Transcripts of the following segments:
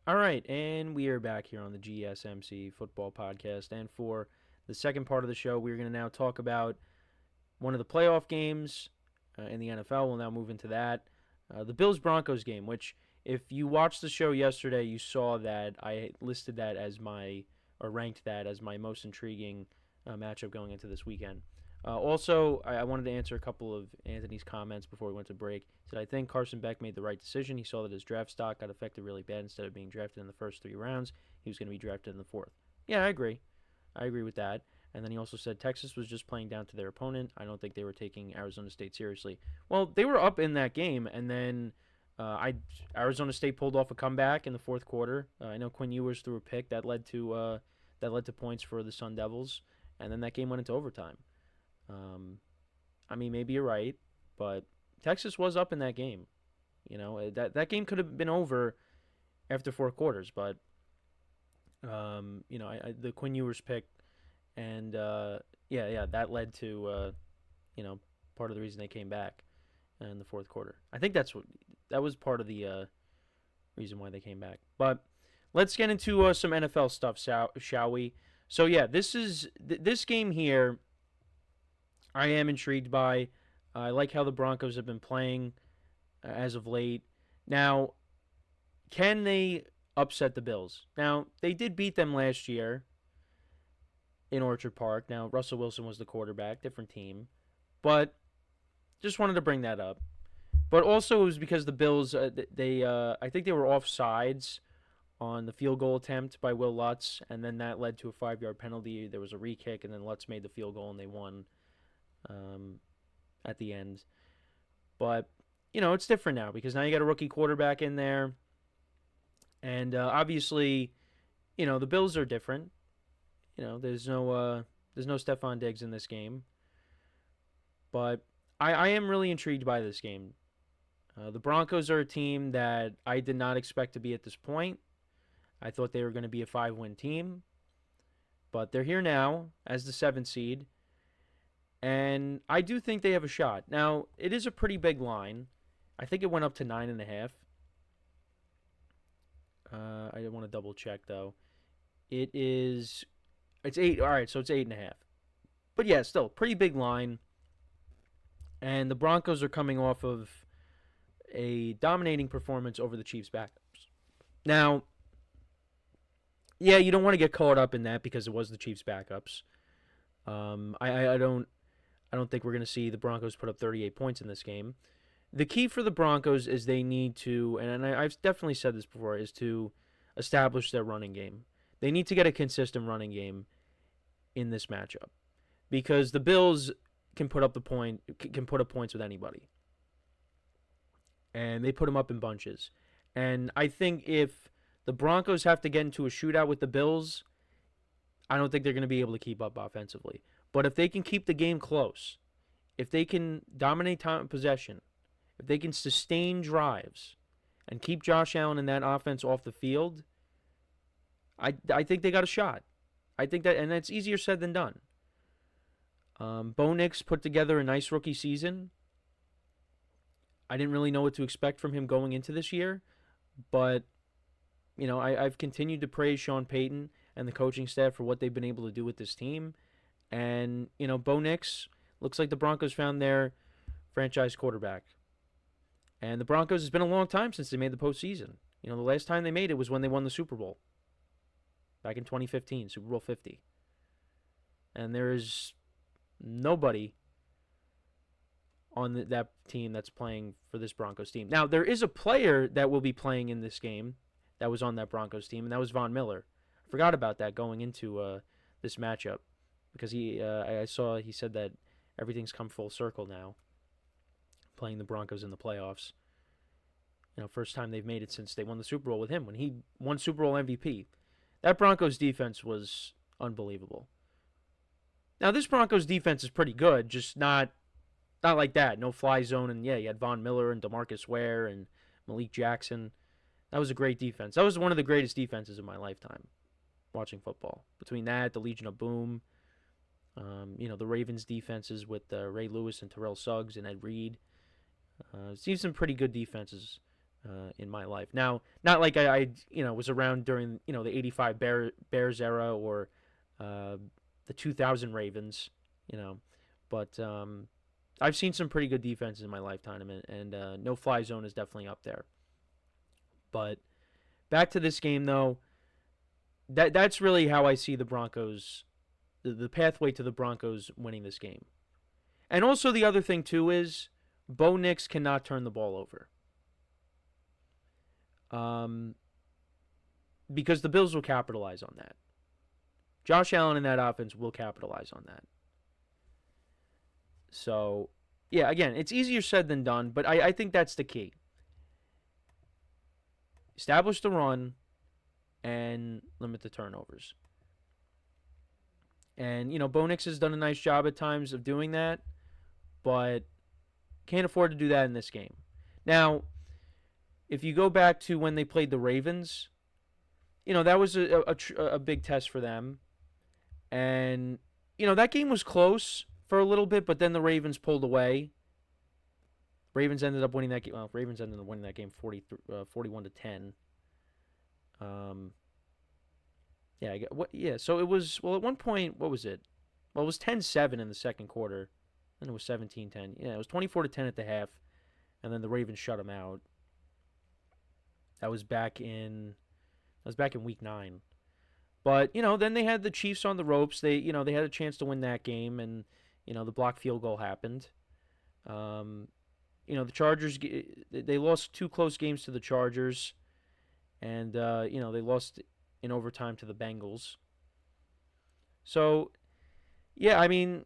All right, and we are back here on the GSMC Football Podcast. And for the second part of the show, we're going to now talk about one of the playoff games in the NFL. We'll now move into that. The Bills Broncos game, which, if you watched the show yesterday, you saw that I listed that as or ranked that as my most intriguing matchup going into this weekend. Also, I wanted to answer a couple of Anthony's comments before we went to break. He said, I think Carson Beck made the right decision. He saw that his draft stock got affected really bad. Instead of being drafted in the first 3 rounds, he was going to be drafted in the fourth. Yeah, I agree. I agree with that. And then he also said Texas was just playing down to their opponent. I don't think they were taking Arizona State seriously. Well, they were up in that game, and then Arizona State pulled off a comeback in the fourth quarter. I know Quinn Ewers threw a pick that led to points for the Sun Devils, and then that game went into overtime. I mean, maybe you're right, but Texas was up in that game. That game could have been over after 4 quarters, but the Quinn Ewers pick, and that led to part of the reason they came back in the fourth quarter. I think that was part of the reason why they came back. But let's get into some NFL stuff, shall we? So yeah, this game here. I am intrigued by. I like how the Broncos have been playing as of late. Now, can they upset the Bills? Now, they did beat them last year in Orchard Park. Now, Russell Wilson was the quarterback, different team. But just wanted to bring that up. But also it was because the Bills, I think they were off sides on the field goal attempt by Will Lutz, and then that led to a 5-yard penalty. There was a re-kick, and then Lutz made the field goal, and they won at the end. But, it's different now because now you got a rookie quarterback in there. And obviously, the Bills are different. There's no Stephon Diggs in this game. But I am really intrigued by this game. The Broncos are a team that I did not expect to be at this point. I thought they were going to be a 5-win team. But they're here now as the 7th seed. And I do think they have a shot. Now, it is a pretty big line. I think it went up to 9.5. I want to double check, though. It's 8. All right, so it's 8.5. But yeah, still, pretty big line. And the Broncos are coming off of a dominating performance over the Chiefs' backups. Now, yeah, you don't want to get caught up in that because it was the Chiefs' backups. I don't think we're going to see the Broncos put up 38 points in this game. The key for the Broncos is they need to, and I've definitely said this before, is to establish their running game. They need to get a consistent running game in this matchup because the Bills can put up points with anybody, and they put them up in bunches. And I think if the Broncos have to get into a shootout with the Bills, I don't think they're going to be able to keep up offensively. But if they can keep the game close, if they can dominate time of possession, if they can sustain drives and keep Josh Allen and that offense off the field, I think they got a shot. I think that, and that's easier said than done. Bo Nix put together a nice rookie season. I didn't really know what to expect from him going into this year, but I've continued to praise Sean Payton and the coaching staff for what they've been able to do with this team. And, Bo Nix looks like the Broncos found their franchise quarterback. And the Broncos, it's been a long time since they made the postseason. The last time they made it was when they won the Super Bowl. Back in 2015, Super Bowl 50. And there is nobody on that team that's playing for this Broncos team. Now, there is a player that will be playing in this game that was on that Broncos team, and that was Von Miller. I forgot about that going into this matchup because I saw he said that everything's come full circle now, playing the Broncos in the playoffs. First time they've made it since they won the Super Bowl with him when he won Super Bowl MVP. That Broncos defense was unbelievable. Now, this Broncos defense is pretty good, just not like that. No fly zone, and yeah, you had Von Miller and DeMarcus Ware and Malik Jackson. That was a great defense. That was one of the greatest defenses of my lifetime, watching football. Between that, the Legion of Boom, the Ravens defenses with Ray Lewis and Terrell Suggs and Ed Reed. Seen some pretty good defenses in my life. Now, not like I was around during the '85 Bears era or the 2000 Ravens, you know, but I've seen some pretty good defenses in my lifetime, and no fly zone is definitely up there. But back to this game though, that's really how I see the Broncos, the pathway to the Broncos winning this game. And also the other thing too is Bo Nix cannot turn the ball over. Because the Bills will capitalize on that. Josh Allen in that offense will capitalize on that. So, yeah, again, it's easier said than done, but I think that's the key. Establish the run and limit the turnovers. And, Bo Nix has done a nice job at times of doing that, but can't afford to do that in this game. Now, if you go back to when they played the Ravens, that was a big test for them. And, that game was close for a little bit, but then the Ravens pulled away. Ravens ended up winning that game. Well, Ravens ended up winning that game 41-10. So it was, at one point, what was it? Well, it was 10-7 in the second quarter. Then it was 17-10. Yeah, it was 24-10 at the half, and then the Ravens shut them out. That was back in week 9. But, then they had the Chiefs on the ropes. They had a chance to win that game, and, the blocked field goal happened. The Chargers, they lost 2 close games to the Chargers, and, they lost in overtime to the Bengals. So, yeah, I mean,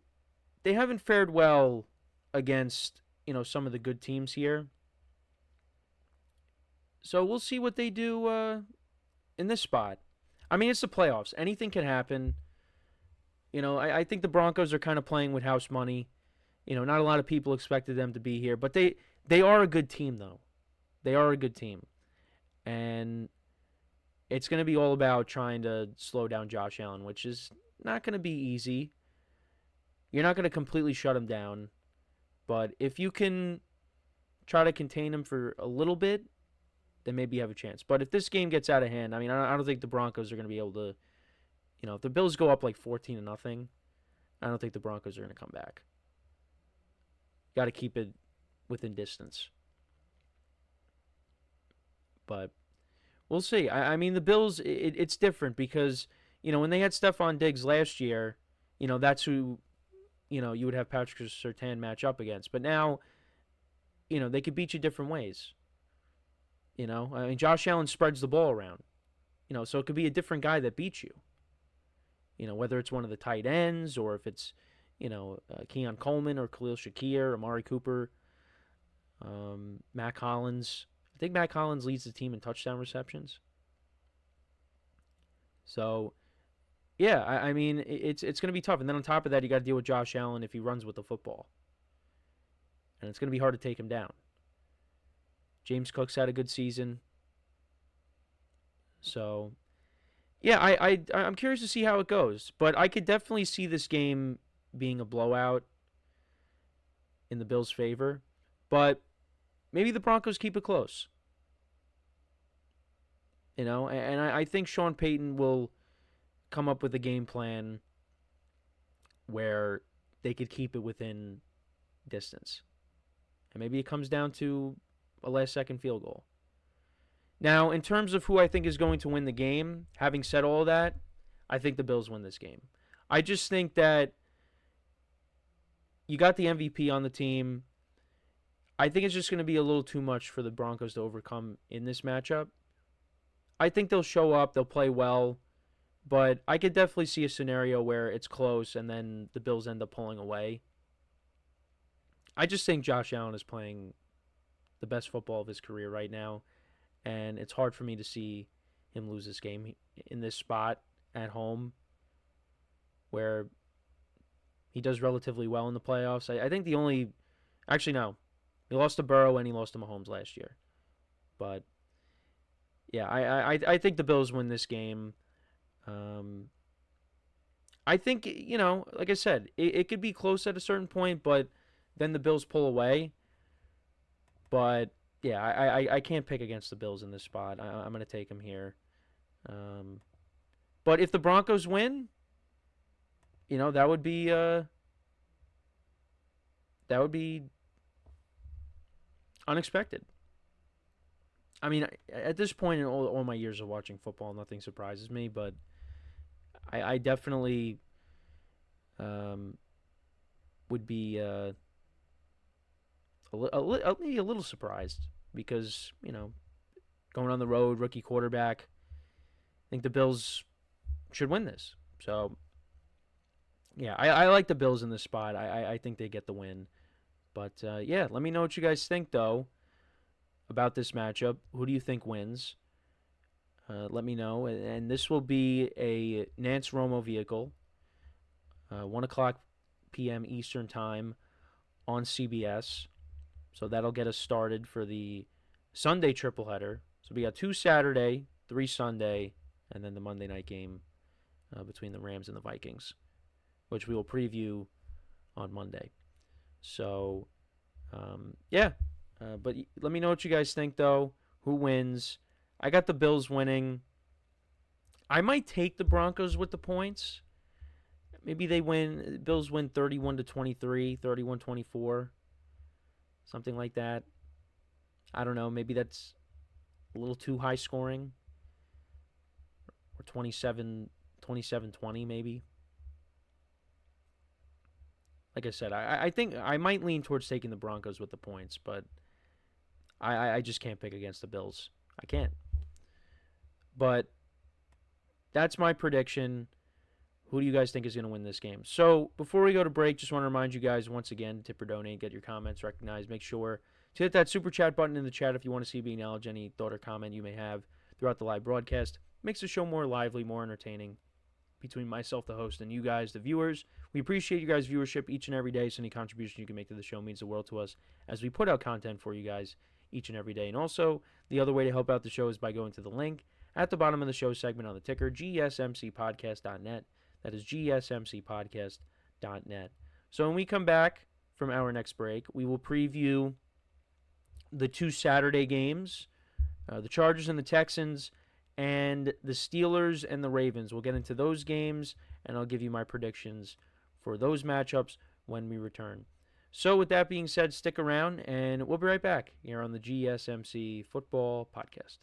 they haven't fared well against, some of the good teams here. So we'll see what they do in this spot. I mean, it's the playoffs. Anything can happen. I think the Broncos are kind of playing with house money. Not a lot of people expected them to be here, but they are a good team, though. They are a good team. And it's going to be all about trying to slow down Josh Allen, which is not going to be easy. You're not going to completely shut him down. But if you can try to contain him for a little bit, then maybe you have a chance. But if this game gets out of hand, I mean, I don't think the Broncos are going to be able to, if the Bills go up like 14-0, I don't think the Broncos are going to come back. Got to keep it within distance. But we'll see. I mean, the Bills, it's different because, when they had Stephon Diggs last year, that's who, you would have Patrick Surtain match up against. But now, they could beat you different ways. I mean, Josh Allen spreads the ball around. So it could be a different guy that beats you. Whether it's one of the tight ends or if it's, Keon Coleman or Khalil Shakir, Amari Cooper, Matt Collins. I think Matt Collins leads the team in touchdown receptions. So, yeah, I mean, it's going to be tough. And then on top of that, you got to deal with Josh Allen if he runs with the football. And it's going to be hard to take him down. James Cook's had a good season. So, yeah, I'm curious to see how it goes. But I could definitely see this game being a blowout in the Bills' favor. But maybe the Broncos keep it close. And I think Sean Payton will come up with a game plan where they could keep it within distance. And maybe it comes down to a last-second field goal. Now, in terms of who I think is going to win the game, having said all that, I think the Bills win this game. I just think that you got the MVP on the team. I think it's just going to be a little too much for the Broncos to overcome in this matchup. I think they'll show up, they'll play well, but I could definitely see a scenario where it's close and then the Bills end up pulling away. I just think Josh Allen is playing the best football of his career right now, and it's hard for me to see him lose this game in this spot at home where he does relatively well in the playoffs. I think actually no, he lost to Burrow and he lost to Mahomes last year, but yeah, I think the Bills win this game. I think, like I said, it could be close at a certain point, but then the Bills pull away. But yeah, I can't pick against the Bills in this spot. I'm going to take them here. But if the Broncos win, that would be unexpected. I mean, at this point in all my years of watching football, nothing surprises me. But I definitely would be maybe a little surprised because going on the road, rookie quarterback. I think the Bills should win this. So yeah, I like the Bills in this spot. I think they get the win. But yeah, let me know what you guys think though about this matchup. Who do you think wins? Let me know. And this will be a Nance Romo vehicle, 1 o'clock p.m. Eastern Time on CBS. So that'll get us started for the Sunday tripleheader. So we got 2 Saturday, 3 Sunday, and then the Monday night game between the Rams and the Vikings, which we will preview on Monday. So, yeah. But let me know what you guys think, though. Who wins? I got the Bills winning. I might take the Broncos with the points. Maybe they win. Bills win 31-23, 31-24, something like that. I don't know. Maybe that's a little too high scoring. Or 27-20 maybe. Like I said, I think I might lean towards taking the Broncos with the points, but I just can't pick against the Bills. I can't. But that's my prediction. Who do you guys think is going to win this game? So before we go to break, just want to remind you guys once again, tip or donate, get your comments recognized. Make sure to hit that super chat button in the chat if you want to see me acknowledge any thought or comment you may have throughout the live broadcast. Makes the show more lively, more entertaining between myself, the host, and you guys, the viewers. We appreciate you guys' viewership each and every day, so any contribution you can make to the show means the world to us as we put out content for you guys each and every day. And also, the other way to help out the show is by going to the link at the bottom of the show segment on the ticker, GSMCPodcast.net. That is GSMCPodcast.net. So when we come back from our next break, we will preview the 2 Saturday games, the Chargers and the Texans, and the Steelers and the Ravens. We'll get into those games, and I'll give you my predictions for those matchups when we return. So with that being said, stick around, and we'll be right back here on the GSMC Football Podcast.